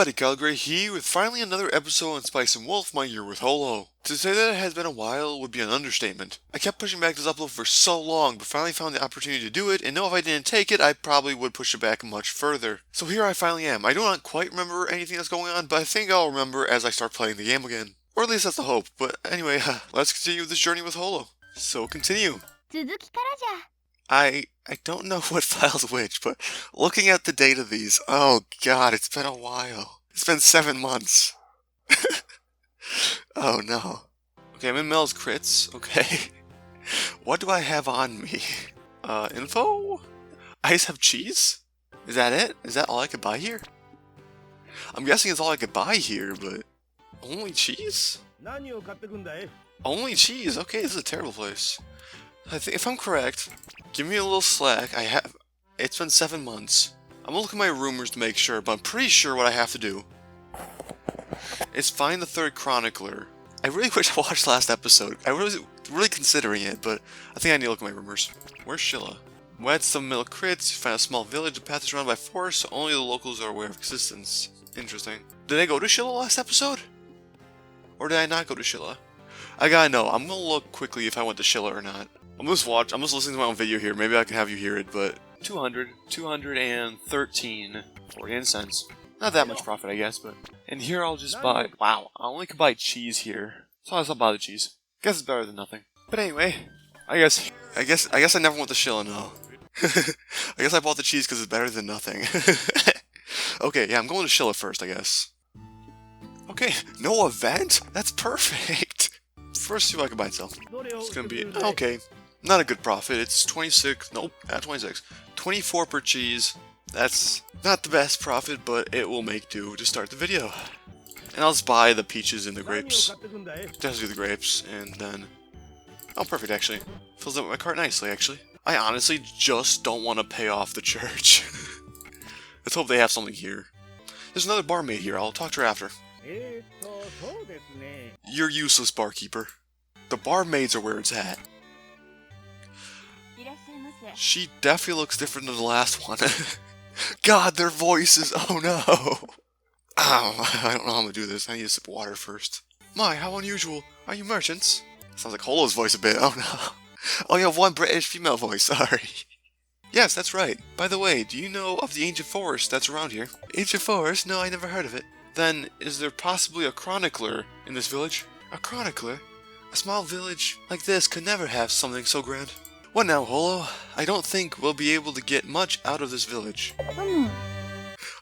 everybody, KyleTheGreat here with finally another episode on Spice and Wolf, my year with Holo. To say that it has been a while would be an understatement. I kept pushing back this upload for so long, but finally found the opportunity to do it, and know if I didn't take it, I probably would push it back much further. So here I finally am. I do not quite remember anything that's going on, but I think I'll remember as I start playing the game again. Or at least that's the hope, but anyway, let's continue this journey with Holo. So continue. I don't know what file's which, but looking at the date of these, oh god, it's been a while. It's been 7 months. Oh no. Okay, I'm in Mel's crits, okay. What do I have on me? Info? I just have cheese? Is that it? Is that all I could buy here? I'm guessing it's all I could buy here, but... Only cheese? Only cheese? Okay, this is a terrible place. I think, if I'm correct, give me a little slack. It's been 7 months. I'm gonna look at my rumors to make sure, but I'm pretty sure what I have to do is find the third chronicler. I really wish I watched the last episode. I was really considering it, but I think I need to look at my rumors. Where's Shilla? Wet some milk crits, find a small village, the path is surrounded by forest, so only the locals are aware of existence. Interesting. Did I go to Shilla last episode? Or did I not go to Shilla? I gotta know. I'm gonna look quickly if I went to Shilla or not. I'm just listening to my own video here. Maybe I can have you hear it, but 213, 49 cents. Not that much profit, I guess, but... And here I'll just buy... Wow, I only can buy cheese here. So I'll buy the cheese. Guess it's better than nothing. But anyway, I guess I never went to Shilla, no. I guess I bought the cheese because it's better than nothing. Okay, yeah, I'm going to Shilla first, I guess. Okay, no event? That's perfect! First, see what I can buy and sell. It's gonna be... Okay. Not a good profit. It's 26. Nope, not 26. 24 per cheese. That's not the best profit, but it will make do to start the video. And I'll just buy the peaches and the grapes. Just do the grapes, and then... Oh, perfect, actually. Fills up my cart nicely, actually. I honestly just don't want to pay off the church. Let's hope they have something here. There's another barmaid here. I'll talk to her after. You're useless, barkeeper. The barmaids are where it's at. She definitely looks different than the last one. God, their voices! Oh no! Oh, I don't know how I'm gonna do this. I need a sip of water first. My, how unusual. Are you merchants? Sounds like Holo's voice a bit. Oh no. Oh, you have one British female voice. Sorry. Yes, that's right. By the way, do you know of the ancient forest that's around here? Ancient forest? No, I never heard of it. Then, is there possibly a chronicler in this village? A chronicler? A small village like this could never have something so grand. What now, Holo? I don't think we'll be able to get much out of this village.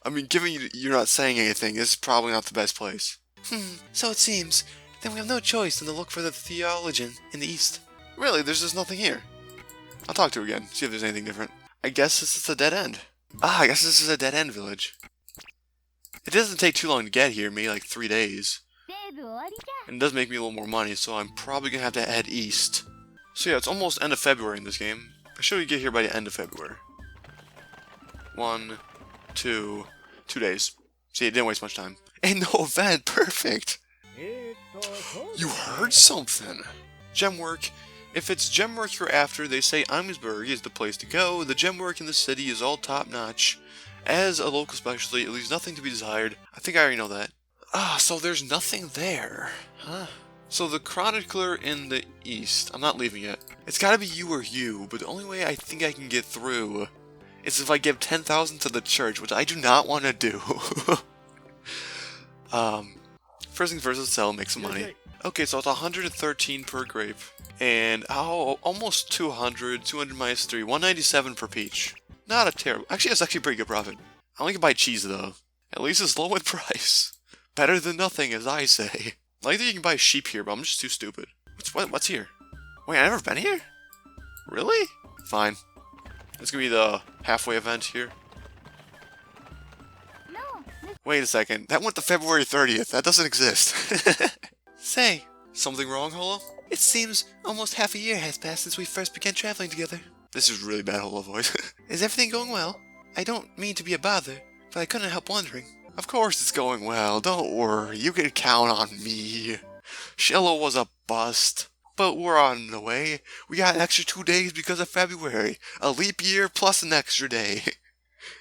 I mean, given you're not saying anything, this is probably not the best place. So it seems. Then we have no choice than to look for the theologian in the east. Really, there's just nothing here. I'll talk to her again, see if there's anything different. I guess this is a dead end. Ah, I guess this is a dead end village. It doesn't take too long to get here, maybe like 3 days. And it does make me a little more money, so I'm probably gonna have to head east. So yeah, it's almost end of February in this game. I should get here by the end of February. 1, 2 days. See, it didn't waste much time. And no event, perfect! You heard something! Gem work. If it's gem work you're after, they say Amesbury is the place to go. The gem work in the city is all top notch. As a local specialty, it leaves nothing to be desired. I think I already know that. Ah, so there's nothing there. Huh? So the chronicler in the east. I'm not leaving yet. It's gotta be you or you, but the only way I think I can get through is if I give 10,000 to the church, which I do not want to do. First thing first, let's sell, make some money. Okay, so it's 113 per grape. And, almost 200 minus 3, 197 per peach. Not a terrible, actually that's actually a pretty good profit. I only can buy cheese though. At least it's low in price. Better than nothing, as I say. I like that you can buy sheep here, but I'm just too stupid. What's here? Wait, I've never been here? Really? Fine. It's gonna be the halfway event here. Wait a second, that went to February 30th. That doesn't exist. Say, something wrong, Holo? It seems almost half a year has passed since we first began traveling together. This is really bad Holo voice. Is everything going well? I don't mean to be a bother, but I couldn't help wondering. Of course it's going well, don't worry, you can count on me. Shilla was a bust, but we're on the way. We got an extra 2 days because of February. A leap year plus an extra day.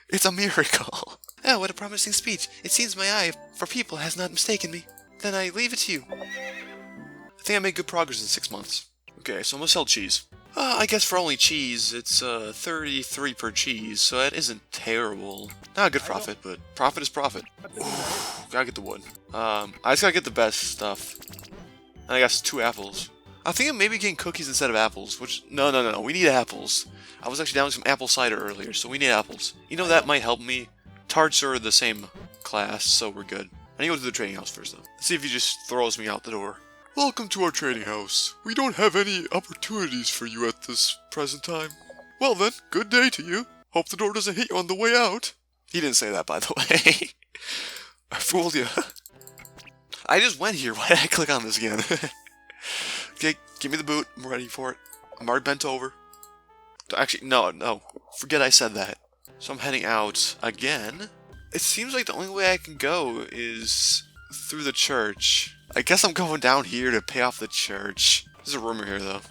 It's a miracle. Oh, what a promising speech. It seems my eye for people has not mistaken me. Then I leave it to you. I think I made good progress in 6 months. Okay, so I'm gonna sell cheese. I guess for only cheese, it's 33 per cheese, so that isn't terrible. Not a good profit, but profit is profit. Ooh, gotta get the wood. I just gotta get the best stuff. And I guess 2 apples. I think I'm maybe getting cookies instead of apples, which... No, we need apples. I was actually down some apple cider earlier, so we need apples. You know, that might help me. Tarts are the same class, so we're good. I need to go to the trading house first, though. Let's see if he just throws me out the door. Welcome to our trading house. We don't have any opportunities for you at this present time. Well then, good day to you. Hope the door doesn't hit you on the way out. He didn't say that, by the way. I fooled you. I just went here. Why did I click on this again? Okay, give me the boot. I'm ready for it. I'm already bent over. Actually, no. Forget I said that. So I'm heading out again. It seems like the only way I can go is through the church. I guess I'm going down here to pay off the church. There's a rumor here, though.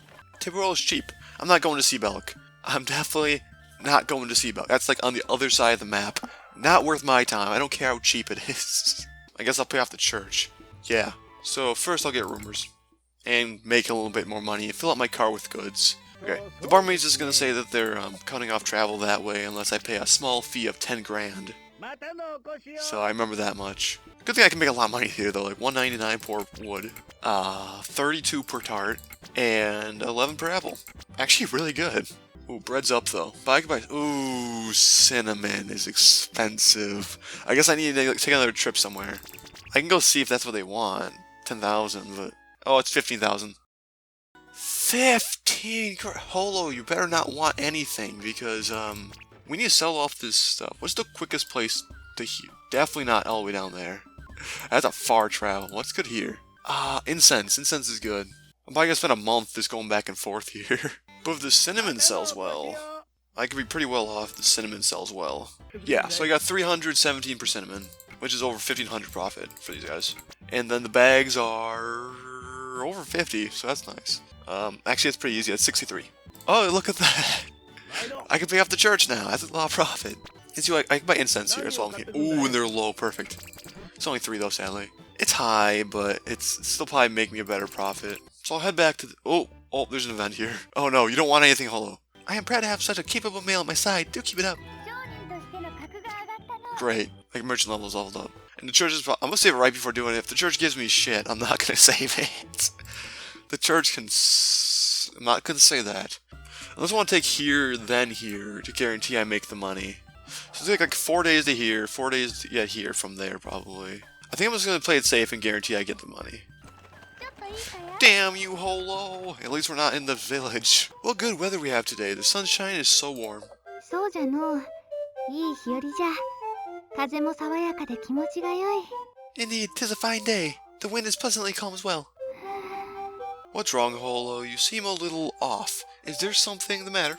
Timberwell is cheap. I'm not going to Seabelk. I'm definitely not going to Seabelk. That's like on the other side of the map. Not worth my time. I don't care how cheap it is. I guess I'll pay off the church. Yeah. So first I'll get rumors. And make a little bit more money. Fill up my car with goods. Okay. The barmaid's just going to say that they're cutting off travel that way unless I pay a small fee of 10 grand. So I remember that much. Good thing I can make a lot of money here though, like 199 per wood, 32 per tart, and 11 per apple. Actually really good. Ooh, bread's up though. But I can buy, ooh, cinnamon is expensive. I guess I need to take another trip somewhere. I can go see if that's what they want. 10,000, but, oh, it's 15,000. 15! Holo, you better not want anything because, we need to sell off this stuff. What's the quickest place to here? Definitely not all the way down there. That's a far travel. What's good here? Incense. Incense is good. I'm probably gonna spend a month just going back and forth here. But if the cinnamon sells well, I could be pretty well off if the cinnamon sells well. Yeah, so I got 317 per cinnamon, which is over 1,500 profit for these guys. And then the bags are over 50, so that's nice. Actually, it's pretty easy. It's 63. Oh, look at that. I can pay off the church now. That's a lot of profit. And see, I can buy incense here as well. Ooh, and they're low. Perfect. It's only 3 though, sadly. It's high, but it's still probably make me a better profit. So I'll head back to the... Oh, there's an event here. Oh no, you don't want anything, Holo. I am proud to have such a capable male at my side. Do keep it up. Great. Like, merchant level's leveled up. And the church is... I'm gonna save it right before doing it. If the church gives me shit, I'm not gonna save it. The church can... I'm not gonna say that. Unless I want to take here, then here, to guarantee I make the money. So it'll take like 4 days to here, 4 days to get here from there, probably. I think I'm just going to play it safe and guarantee I get the money. Damn you, Holo! At least we're not in the village. What good weather we have today. The sunshine is so warm. Indeed, 'tis a fine day. The wind is pleasantly calm as well. What's wrong, Holo? You seem a little off. Is there something the matter?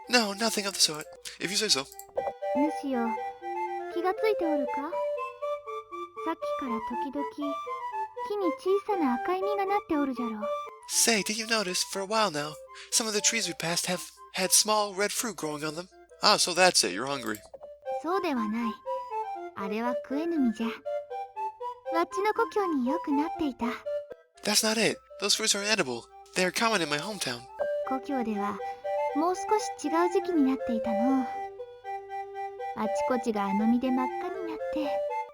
No, nothing of the sort. If you say so. Say, did you notice, for a while now, some of the trees we passed have had small red fruit growing on them? Ah, so that's it. You're hungry. That's not it. Those fruits are edible. They are common in my hometown.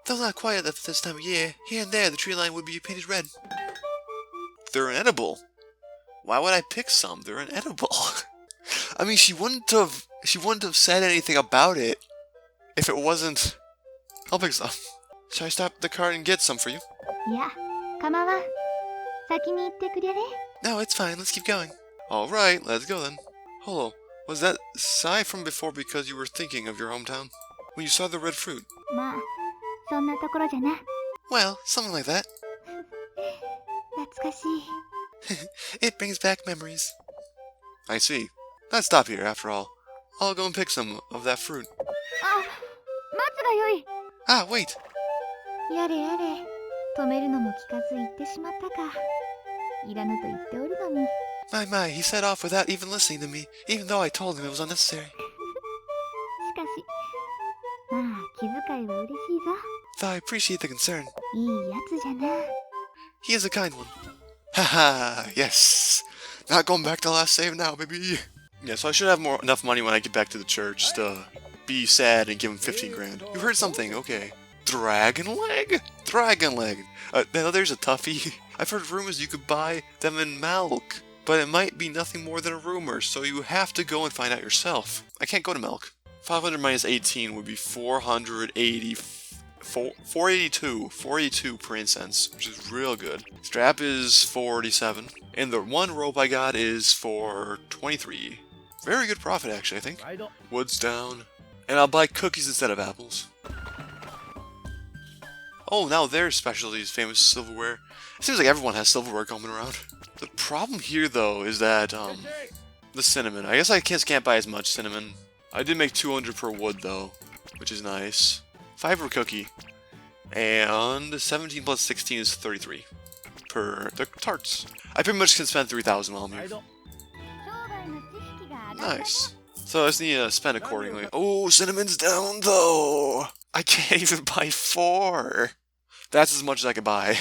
Though not quite at this time of year, here and there the tree line would be painted red. They're inedible. Why would I pick some? They're inedible. I mean, she wouldn't have said anything about it if it wasn't. I'll pick some. Shall I stop the car and get some for you? No, it's fine. Let's keep going. Alright, let's go then. Holo, was that sigh from before because you were thinking of your hometown? When you saw the red fruit? Well, something like that. It brings back memories. I see. Let's stop here, after all. I'll go and pick some of that fruit. Ah, wait! My, he set off without even listening to me, even though I told him it was unnecessary. Though I appreciate the concern. いいやつじゃな。 He is a kind one. Haha, yes. Not going back to last save now, baby. Yeah, so I should have enough money when I get back to the church to be sad and give him 15 grand. You heard something, okay. Dragon leg? Dragon leg. Now there's a toughie. I've heard rumors you could buy them in Malk, but it might be nothing more than a rumor, so you have to go and find out yourself. I can't go to Malk. 500 minus 18 would be 482 per incense, which is real good. Strap is 47, and the one rope I got is for 23. Very good profit, actually, I think. Wood's down, and I'll buy cookies instead of apples. Oh, now their specialty is famous silverware. It seems like everyone has silverware coming around. The problem here, though, is that, the cinnamon. I guess I can't buy as much cinnamon. I did make 200 per wood, though, which is nice. 5 per cookie. And 17 plus 16 is 33 per the tarts. I pretty much can spend 3,000 while I'm here. Nice. So I just need to spend accordingly. Oh, cinnamon's down, though. I can't even buy 4. That's as much as I can buy.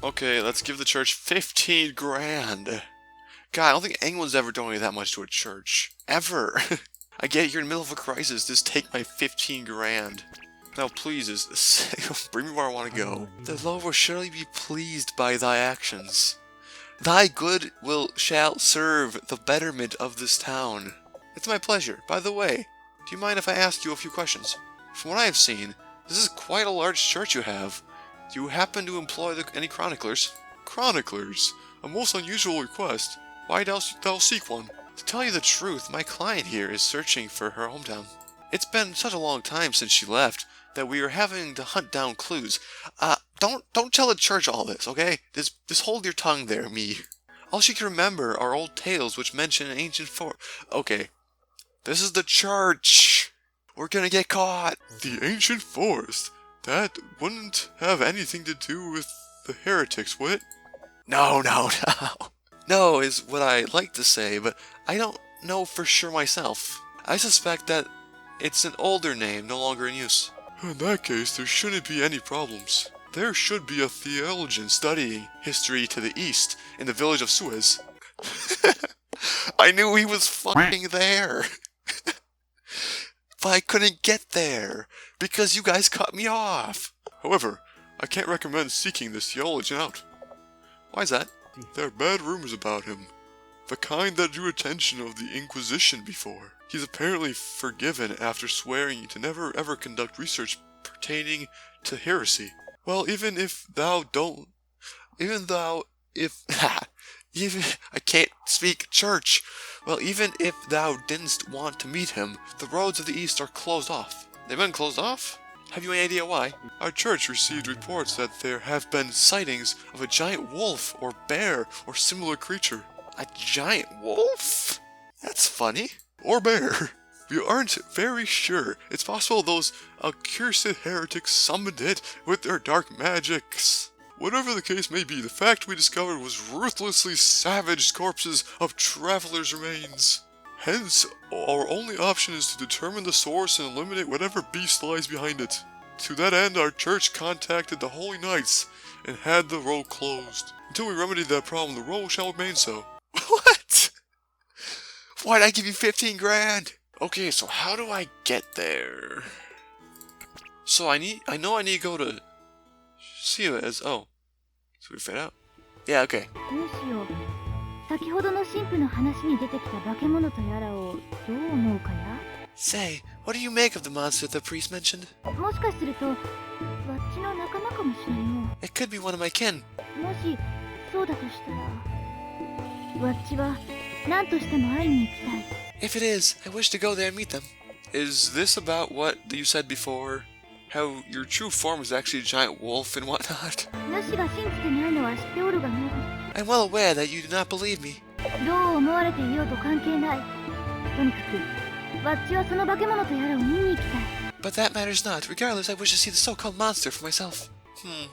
Okay, let's give the church 15 grand. God, I don't think anyone's ever donated that much to a church. Ever. I get you're in the middle of a crisis, just take my 15 grand. Now please, bring me where I want to go. The Lord will surely be pleased by thy actions. Thy good shall serve the betterment of this town. It's my pleasure. By the way, do you mind if I ask you a few questions? From what I have seen, this is quite a large church you have. Do you happen to employ any chroniclers? Chroniclers? A most unusual request. Why dost thou seek one? To tell you the truth, my client here is searching for her hometown. It's been such a long time since she left that we are having to hunt down clues. Don't tell the church all this, okay? Just hold your tongue there, me. All she can remember are old tales which mention an ancient fort. Okay, this is the church. We're gonna get caught. The ancient forest? That wouldn't have anything to do with the heretics, would it? No. No is what I like to say, but I don't know for sure myself. I suspect that it's an older name, no longer in use. In that case, there shouldn't be any problems. There should be a theologian studying history to the east, in the village of Suez. I knew he was fucking there. But I couldn't get there, because you guys cut me off. However, I can't recommend seeking this theologian out. Why is that? There are bad rumors about him. The kind that drew attention of the Inquisition before. He's apparently forgiven after swearing to never ever conduct research pertaining to heresy. Well, even I can't speak church. Well, even if thou didn't want to meet him, the roads of the east are closed off. They've been closed off? Have you any idea why? Our church received reports that there have been sightings of a giant wolf or bear or similar creature. A giant wolf? That's funny. Or bear. We aren't very sure. It's possible those accursed heretics summoned it with their dark magics. Whatever the case may be, the fact we discovered was ruthlessly savaged corpses of travelers' remains. Hence, our only option is to determine the source and eliminate whatever beast lies behind it. To that end, our church contacted the Holy Knights and had the road closed. Until we remedy that problem, the road shall remain so. What? Why'd I give you 15 grand? Okay, so how do I get there? So I know I need to go to Suez. Oh. So we fade out. Yeah, okay. どうしよう。先ほどの神父の話に出てきた化け物とやらをどう思うかや? Say, what do you make of the monster the priest mentioned? もしかすると、わっちの仲間かもしれんの。 It could be one of my kin. もしそうだとしたら、わっちは何としても会いに行きたい。 If it is, I wish to go there and meet them. Is this about what you said before? How your true form is actually a giant wolf and whatnot? 主が信じてないのは知っておるがの。 I'm well aware that you do not believe me. どう思われていようと関係ない。とにかく、わっちはその化け物とやらを見に行きたい。 But that matters not. Regardless, I wish to see the so-called monster for myself.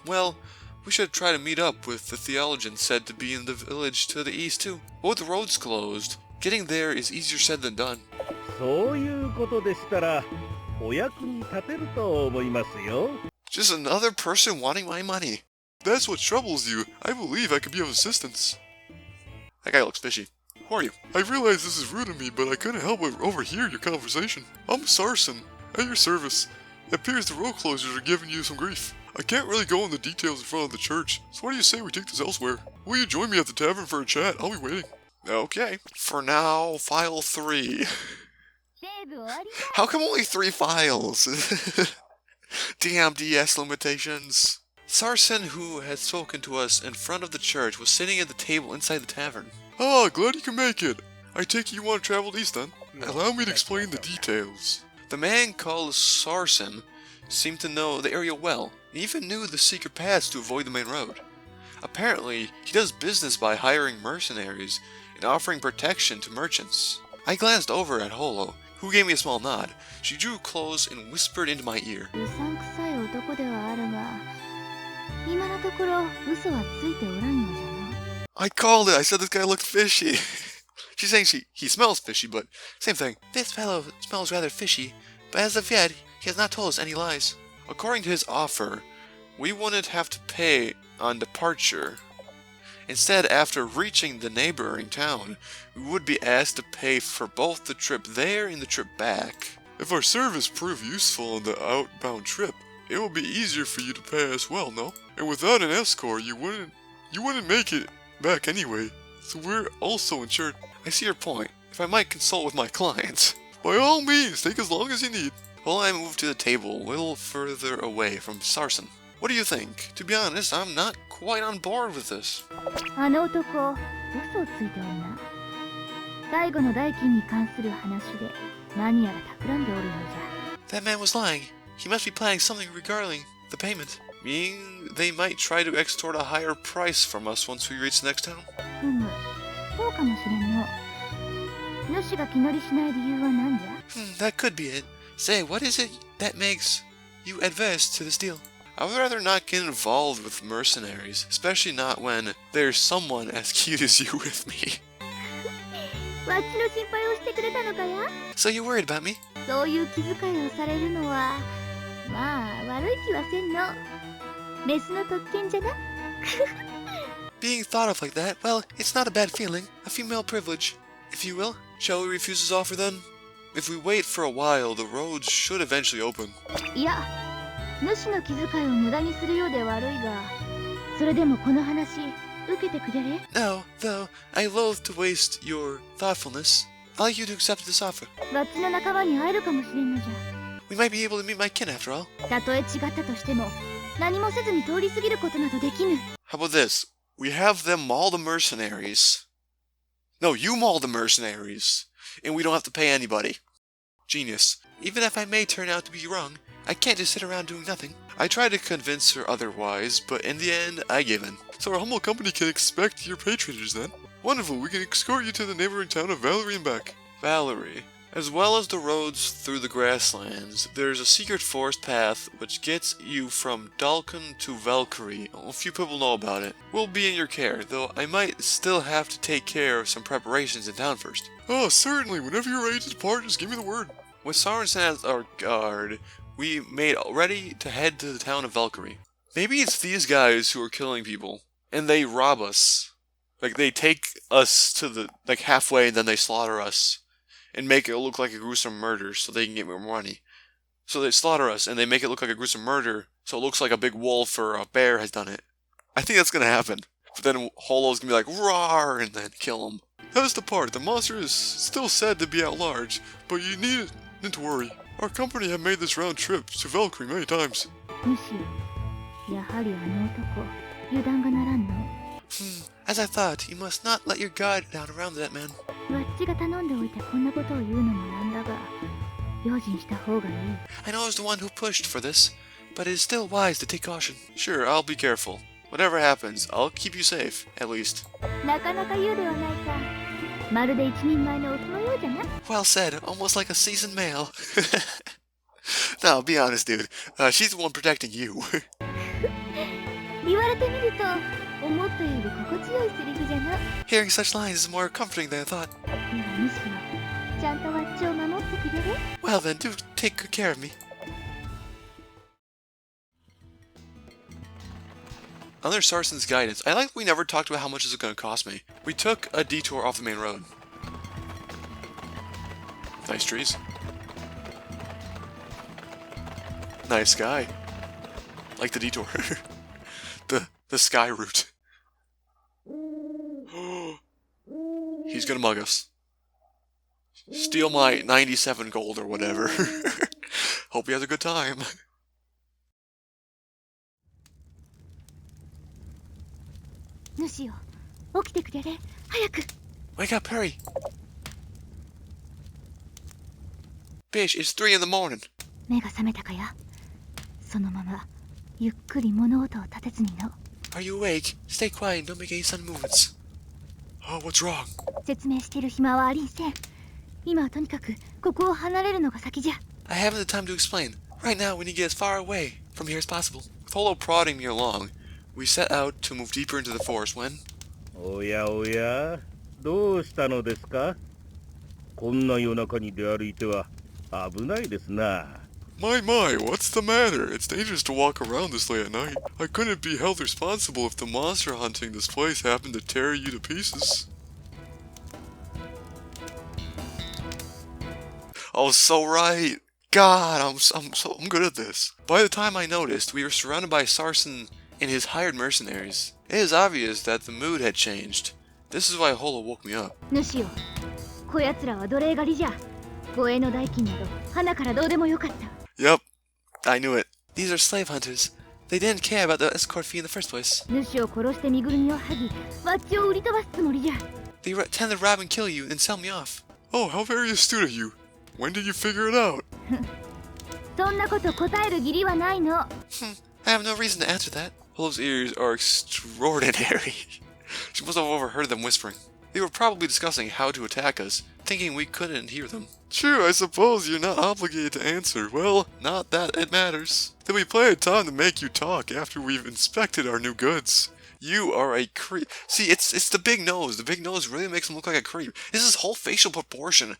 Well, we should try to meet up with the theologian said to be in the village to the east too. Both the roads closed. Getting there is easier said than done. そういうことでしたら、お役に立てると思いますよ。 Just another person wanting my money. That's what troubles you. I believe I could be of assistance. That guy looks fishy. Who are you? I realize this is rude of me, but I couldn't help but overhear your conversation. I'm Sarson, at your service. It appears the road closures are giving you some grief. I can't really go into details in front of the church, so what do you say we take this elsewhere? Will you join me at the tavern for a chat? I'll be waiting. Okay. For now, file 3. セーブ終わり How come only 3 files? Damn DS limitations. Sarson, who had spoken to us in front of the church, was sitting at the table inside the tavern. Ah, glad you can make it. I take it you want to travel east then? Allow me to explain the details. The man called Sarson seemed to know the area well, and even knew the secret paths to avoid the main road. Apparently, he does business by hiring mercenaries and offering protection to merchants. I glanced over at Holo, who gave me a small nod. She drew close and whispered into my ear. うさんくさい男ではあるが、今のところ嘘はついておらんようじゃな。 I called it. I said this guy looked fishy. She's saying he smells fishy, but same thing. This fellow smells rather fishy, but as of yet, he has not told us any lies. According to his offer, we wouldn't have to pay on departure. Instead, after reaching the neighboring town, we would be asked to pay for both the trip there and the trip back. If our service prove useful on the outbound trip, it will be easier for you to pay as well, no? And without an escort, you wouldn't make it back anyway. So we're also insured. I see your point. If I might consult with my clients. By all means, take as long as you need. Well, I moved to the table a little further away from Sarson. What do you think? To be honest, I'm not quite on board with this. あの男、嘘をついておるな。最後の代金に関する話で何やら企んでおるようじゃ。 That man was lying. He must be planning something regarding the payment. Meaning they might try to extort a higher price from us once we reach the next town. そうかもしれんの。主が気乗りしない理由は何じゃ？ That could be it. Say, what is it that makes you adverse to this deal? I would rather not get involved with mercenaries, especially not when there's someone as cute as you with me. わっちの心配をしてくれたのかや？ So you're worried about me? そういう気遣いをされるのは、まあ悪い気はせんの。メスの特権じゃな。Being thought of like that, well, it's not a bad feeling. A female privilege, if you will. Shall we refuse his offer then? If we wait for a while, the roads should eventually open. いや、主の気遣いを無駄にするようで悪いが、それでもこの話、受けてくれれ？ No, though, I loathe to waste your thoughtfulness. I'd like you to accept this offer. わっちの仲間に会えるかもしれんのじゃ。 We might be able to meet my kin after all. たとえ違ったとしても、何もせずに通り過ぎることなどできぬ。 How about this? We have them maul the mercenaries. No, you maul the mercenaries. And we don't have to pay anybody. Genius. Even if I may turn out to be wrong, I can't just sit around doing nothing. I tried to convince her otherwise, but in the end, I gave in. So our humble company can expect your patronage then. Wonderful, we can escort you to the neighboring town of Valerie and back. Valerie. As well as the roads through the grasslands, there's a secret forest path which gets you from Dalkon to Valkyrie. A few people know about it. We'll be in your care, though I might still have to take care of some preparations in town first. Oh, certainly. Whenever you're ready to depart, just give me the word. With Sorensen as our guard, we made ready to head to the town of Valkyrie. Maybe it's these guys who are killing people, and they rob us. Like, they take us to the, halfway, and then they slaughter us. And make it look like a gruesome murder so they can get more money. So they slaughter us and they make it look like a gruesome murder so it looks like a big wolf or a bear has done it. I think that's gonna happen. But then Holo's gonna be like, roar, and then kill him. That's the part. The monster is still said to be at large, but you needn't to worry. Our company have made this round trip to Valkyrie many times. むしろ、やはりあの男、油断がならんの。As I thought, you must not let your guard down around that man. わっちが頼んでおいてこんなことを言うのもなんだが、用心した方がいい。 I know I was the one who pushed for this, but it is still wise to take caution. Sure, I'll be careful. Whatever happens, I'll keep you safe, at least. なかなか言うではないか。まるで一人前のオスのようじゃな。 Well said, almost like a seasoned male. No, be honest, dude. She's the one protecting you. 言われてみると、思ったより心地よいセリフじゃな。 Hearing such lines is more comforting than I thought. ではむしろ、ちゃんとワッチを守ってくれる？ Well then, do take good care of me. Under Sarsen's guidance, I like we never talked about how much this is going to cost me. We took a detour off the main road. Nice trees. Nice sky. Like the detour. the sky route. He's gonna mug us. Steal my 97 gold or whatever. Hope he has a good time. 主よ、起きてくれれ、早く。 Wake up, hurry! Bitch, it's 3 in the morning. 目が覚めたかや？そのままゆっくり物音を立てずにの。 Are you awake? Stay quiet and don't make any sudden movements. Oh, what's wrong? 説明してる暇はありんせん。今はとにかくここを離れるのが先じゃ。 I haven't the time to explain. Right now, we need to get as far away from here as possible. With Holo prodding me along, we set out to move deeper into the forest when... おやおや、どうしたのですか？こんな夜中に出歩いては危ないですな。My, what's the matter? It's dangerous to walk around this late at night. I couldn't be held responsible if the monster hunting this place happened to tear you to pieces. Oh, so right. God, I'm good at this. By the time I noticed, we were surrounded by Sarsen and his hired mercenaries. It is obvious that the mood had changed. This is why Holo woke me up. 主よ、こやつらは奴隷狩りじゃ。護衛の代金など花からどうでもよかった。 Yep, I knew it. These are slave hunters. They didn't care about the escort fee in the first place. 主を殺して身ぐるみを剥ぎ、ワッチを売り飛ばすつもりじゃ。 They tend to rob and kill you and sell me off. Oh, how very astute of you. When did you figure it out? そんなこと答える義理はないの。 I have no reason to answer that. Holo's ears are extraordinary. She must have overheard them whispering. They were probably discussing how to attack us, thinking we couldn't hear them. True, I suppose you're not obligated to answer. Well, not that it matters. Then we play a time to make you talk after we've inspected our new goods. You are a creep. See, it's the big nose. The big nose really makes him look like a creep. This is whole facial proportion.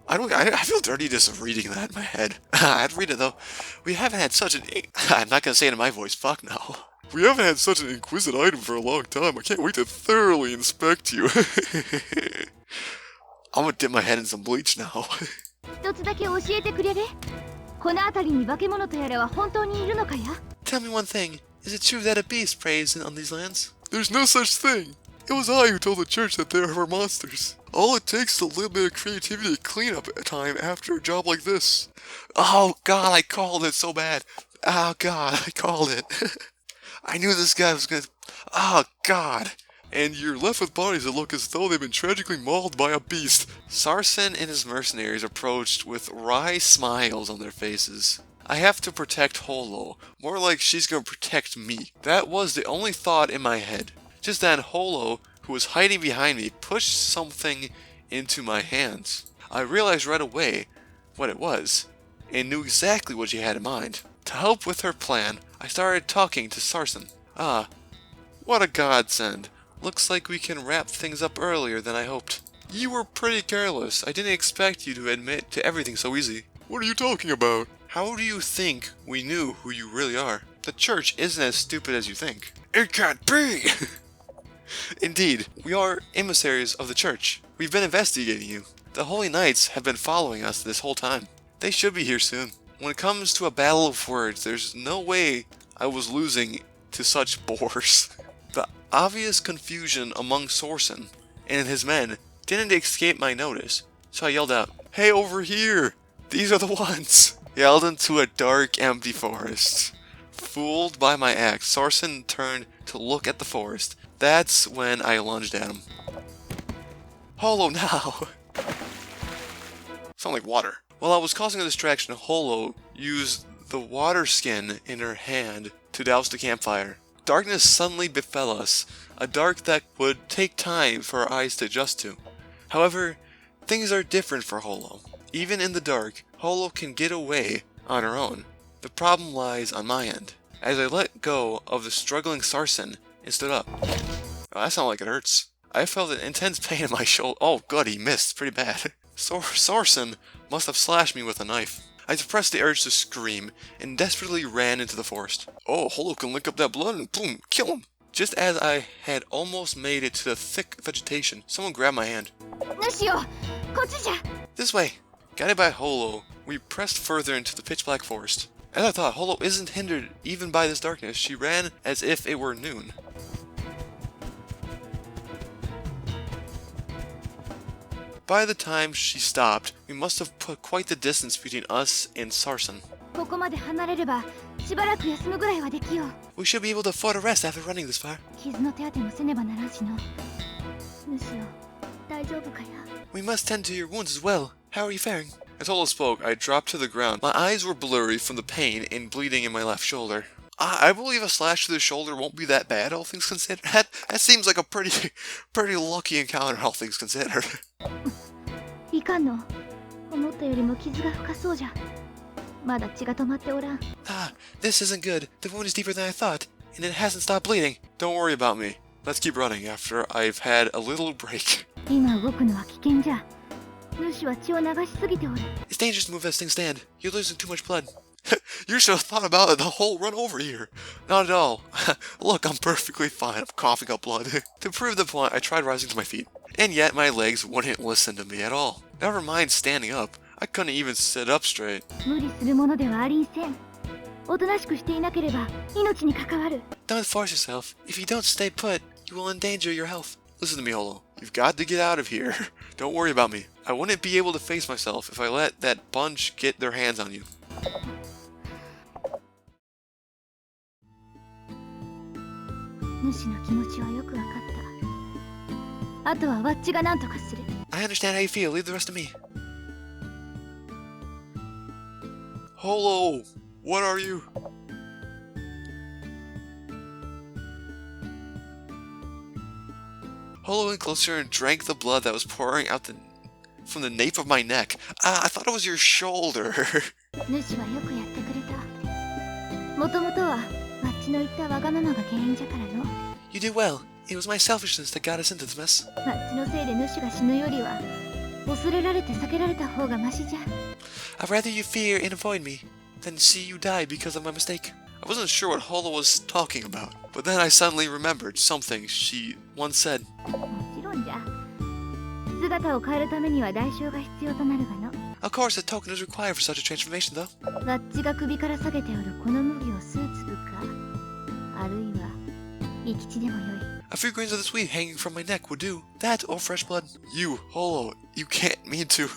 I feel dirty just reading that in my head. I have to read it though. We haven't had such an... I'm not gonna say it in my voice. Fuck no. We haven't had such an exquisite item for a long time. I can't wait to thoroughly inspect you. I'm gonna dip my head in some bleach now. 一つだけ教えてくれれ。この辺りに化け物とやらは本当にいるのかや？ Tell me one thing. Is it true that a beast preys on these lands? There's no such thing. It was I who told the church that there were monsters. All it takes is a little bit of creativity to clean up time after a job like this. Oh god, I called it so bad. Oh god, I called it. I knew this guy was gonna... Oh god. And you're left with bodies that look as though they've been tragically mauled by a beast. Sarsen and his mercenaries approached with wry smiles on their faces. I have to protect Holo. More like she's gonna protect me. That was the only thought in my head. Just then, Holo, who was hiding behind me, pushed something into my hands. I realized right away what it was, and knew exactly what she had in mind. To help with her plan, I started talking to Sarsen. Ah, what a godsend. Looks like we can wrap things up earlier than I hoped. You were pretty careless. I didn't expect you to admit to everything so easy. What are you talking about? How do you think we knew who you really are? The church isn't as stupid as you think. It can't be! Indeed, we are emissaries of the church. We've been investigating you. The Holy Knights have been following us this whole time. They should be here soon. When it comes to a battle of words, there's no way I was losing to such boors. The obvious confusion among Sarsen and his men didn't escape my notice, so I yelled out, "Hey, over here! These are the ones!" Yelled into a dark, empty forest. Fooled by my axe, Sarsen turned to look at the forest. That's when I lunged at him. Holo now! Sound like water. While I was causing a distraction, Holo used the water skin in her hand to douse the campfire. Darkness suddenly befell us, a dark that would take time for our eyes to adjust to. However, things are different for Holo. Even in the dark, Holo can get away on her own. The problem lies on my end. As I let go of the struggling Sarsen and stood up. Oh, that sounded like it hurts. I felt an intense pain in my shoulder. Oh, good, he missed. Pretty bad. Sorsen must have slashed me with a knife. I suppressed the urge to scream and desperately ran into the forest. Oh, Holo can lick up that blood and boom, kill him! Just as I had almost made it to the thick vegetation, someone grabbed my hand. ヌシよ、こっちじゃ。 This way! Guided by Holo, we pressed further into the pitch-black forest. As I thought, Holo isn't hindered even by this darkness. She ran as if it were noon. By the time she stopped, we must have put quite the distance between us and Sarsen. ここまで離れれば、しばらく休むぐらいはできよう。 We should be able to afford a rest after running this far. 傷の手当てもせねばならんしの。ヌシよ、大丈夫かや。 We must tend to your wounds as well. How are you faring? As Holo spoke, I dropped to the ground. My eyes were blurry from the pain and bleeding in my left shoulder. I believe a slash to the shoulder won't be that bad, all things considered. That seems like a pretty lucky encounter, all things considered. いかんの。思ったよりも傷が深そうじゃ。まだ血が止まっておらん。This isn't good. The wound is deeper than I thought, and it hasn't stopped bleeding. Don't worry about me. Let's keep running after I've had a little break. 今動くのは危険じゃ。ヌシは血を流しすぎておる。 It's dangerous to move as things stand. You're losing too much blood. You should have thought about it the whole run over here. Not at all. Look, I'm perfectly fine. I'm coughing up blood. To prove the point, I tried rising to my feet. And yet my legs wouldn't listen to me at all. Never mind standing up. I couldn't even sit up straight. 無理するものではありんせん。おとなしくしていなければ命に関わる。 Don't force yourself. If you don't stay put, you will endanger your health. Listen to me, Holo. You've got to get out of here. Don't worry about me. I wouldn't be able to face myself if I let that bunch get their hands on you. ヌシの気持ちはよくわかった。あとはワッチが何とかする。 I understand how you feel. Leave the rest to me. Holo, what are you? Holo went closer and drank the blood that was pouring out from the nape of my neck. I thought it was your shoulder. ヌシはよくやってくれた。もともとはワッチの言ったわがままが原因じゃからの。 You did well. It was my selfishness that got us into this mess. ワッチのせいでヌシが死ぬよりは恐れられて避けられた方がマシじゃ。 I'd rather you fear and avoid me than see you die because of my mistake. I wasn't sure what Holo was talking about, but then I suddenly remembered something she once said. もちろんじゃ。姿を変えるためには代償が必要となるがの。 Of course, a token is required for such a transformation, though. ワッチが首から下げておるこの麦を数粒か、あるいは生き血でもよい。 A few grains of this weed hanging from my neck would do. That or fresh blood. You, Holo, you can't mean to.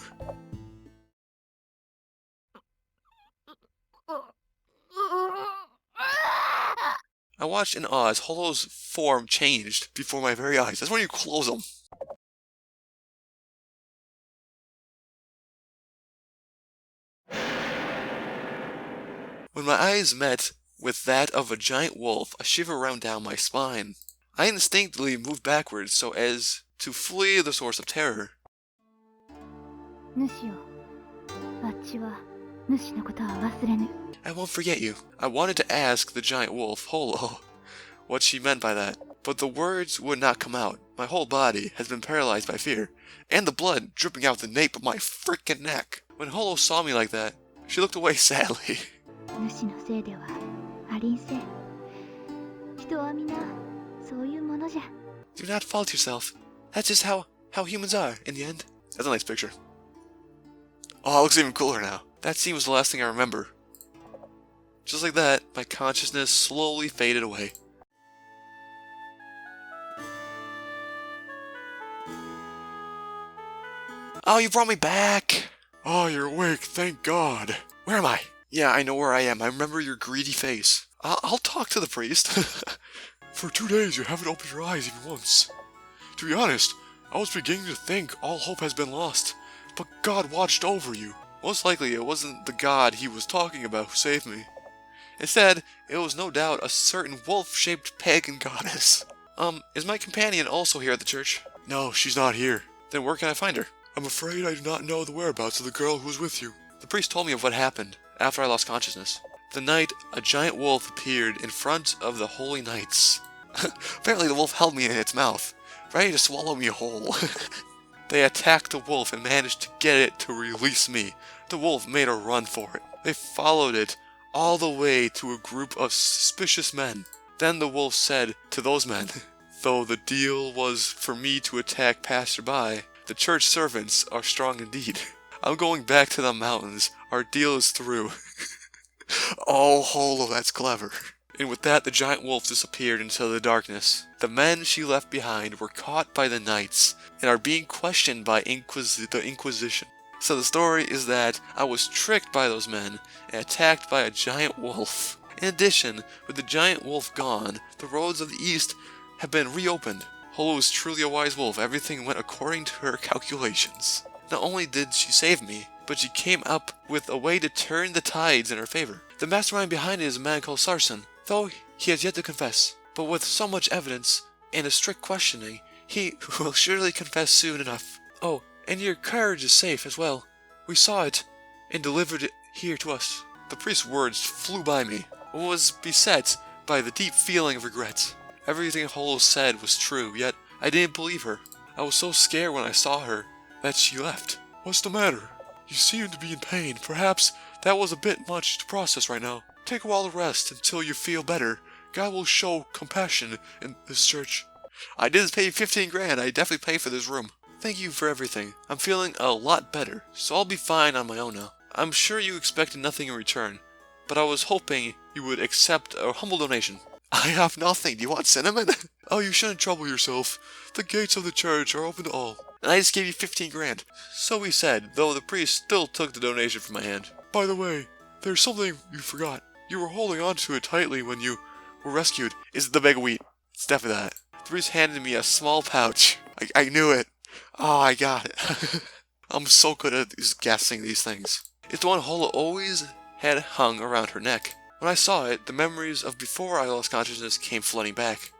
I watched in awe as Holo's form changed before my very eyes. That's when you close them. When my eyes met with that of a giant wolf, a shiver ran down my spine. I instinctively moved backwards so as to flee the source of terror. ヌシよ、ワッチはヌシのことは忘れぬ。 I won't forget you. I wanted to ask the giant wolf, Holo, what she meant by that, but the words would not come out. My whole body has been paralyzed by fear, and the blood dripping out the nape of my frickin' neck. When Holo saw me like that, she looked away sadly. ヌシのせいではありんせん。人は皆そういうものじゃ。 Do not fault yourself. That's just how humans are, in the end. That's a nice picture. Oh, it looks even cooler now. That scene was the last thing I remember. Just like that, my consciousness slowly faded away. Oh, you brought me back! Oh, you're awake, thank God. Where am I? Yeah, I know where I am. I remember your greedy face. I'll talk to the priest. For 2 days, you haven't opened your eyes even once. To be honest, I was beginning to think all hope has been lost. But God watched over you. Most likely, it wasn't the God he was talking about who saved me. Instead, it was no doubt a certain wolf-shaped pagan goddess. Is my companion also here at the church? No, she's not here. Then where can I find her? I'm afraid I do not know the whereabouts of the girl who was with you. The priest told me of what happened after I lost consciousness. The night a giant wolf appeared in front of the holy knights. Apparently the wolf held me in its mouth, ready to swallow me whole. They attacked the wolf and managed to get it to release me. The wolf made a run for it. They followed it all the way to a group of suspicious men. Then the wolf said to those men, though the deal was for me to attack passerby, the church servants are strong indeed. I'm going back to the mountains. Our deal is through. Oh, Holo, that's clever. And with that, the giant wolf disappeared into the darkness. The men she left behind were caught by the knights and are being questioned by the Inquisition. So the story is that I was tricked by those men and attacked by a giant wolf. In addition, with the giant wolf gone, the roads of the east have been reopened. Holo is truly a wise wolf. Everything went according to her calculations. Not only did she save me, but she came up with a way to turn the tides in her favor. The mastermind behind it is a man called Sarsen, though he has yet to confess. But with so much evidence and a strict questioning, he will surely confess soon enough. Oh, and your carriage is safe as well. We saw it and delivered it here to us. The priest's words flew by me. I was beset by the deep feeling of regret. Everything Holo said was true, yet I didn't believe her. I was so scared when I saw her that she left. What's the matter? You seem to be in pain. Perhaps that was a bit much to process right now. Take a while to rest until you feel better. God will show compassion in this church. I did pay 15 grand. I definitely paid for this room. Thank you for everything. I'm feeling a lot better, so I'll be fine on my own now. I'm sure you expected nothing in return, but I was hoping you would accept a humble donation. I have nothing. Do you want cinnamon? Oh, you shouldn't trouble yourself. The gates of the church are open to all. And I just gave you 15 grand. So he said, though the priest still took the donation from my hand. By the way, there's something you forgot. You were holding on to it tightly when you were rescued. Is it the bag of wheat? It's definitely that. The priest handed me a small pouch. I knew it. Oh, I got it. I'm so good at guessing these things. It's the one Holo always had hung around her neck. When I saw it, the memories of before I lost consciousness came flooding back.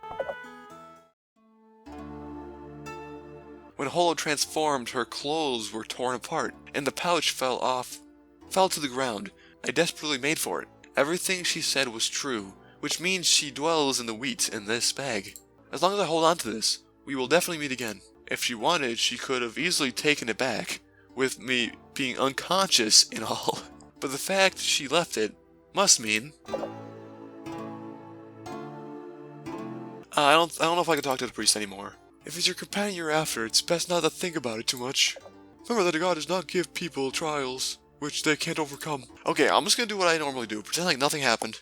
When Holo transformed, her clothes were torn apart, and the pouch fell to the ground. I desperately made for it. Everything she said was true, which means she dwells in the wheat in this bag. As long as I hold on to this, we will definitely meet again. If she wanted, she could have easily taken it back, with me being unconscious and all. But the fact she left it must mean... I don't know if I can talk to the priest anymore. If it's your companion you're after, it's best not to think about it too much. Remember that God does not give people trials which they can't overcome. Okay, I'm just gonna do what I normally do. Pretend like nothing happened.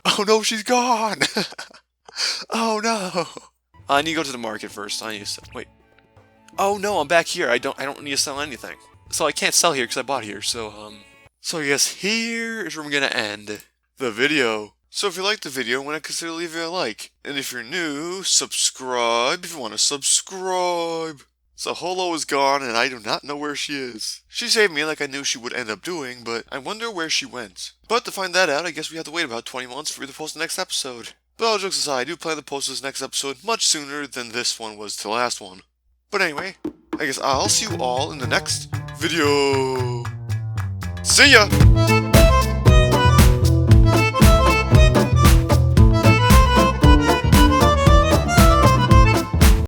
Oh no, she's gone! Oh no! I need to go to the market first. I need to wait. Oh no, I'm back here. I don't need to sell anything. So I can't sell here because I bought here. So I guess here is where I'm gonna end the video. So if you liked the video, why not consider leaving a like? And if you're new, subscribe if you want to subscribe. So Holo is gone and I do not know where she is. She saved me like I knew she would end up doing, but I wonder where she went. But to find that out, I guess we have to wait about 20 months for me to post the next episode. But all jokes aside, I do plan to post this next episode much sooner than this one was to the last one. But anyway, I guess I'll see you all in the next video. See ya!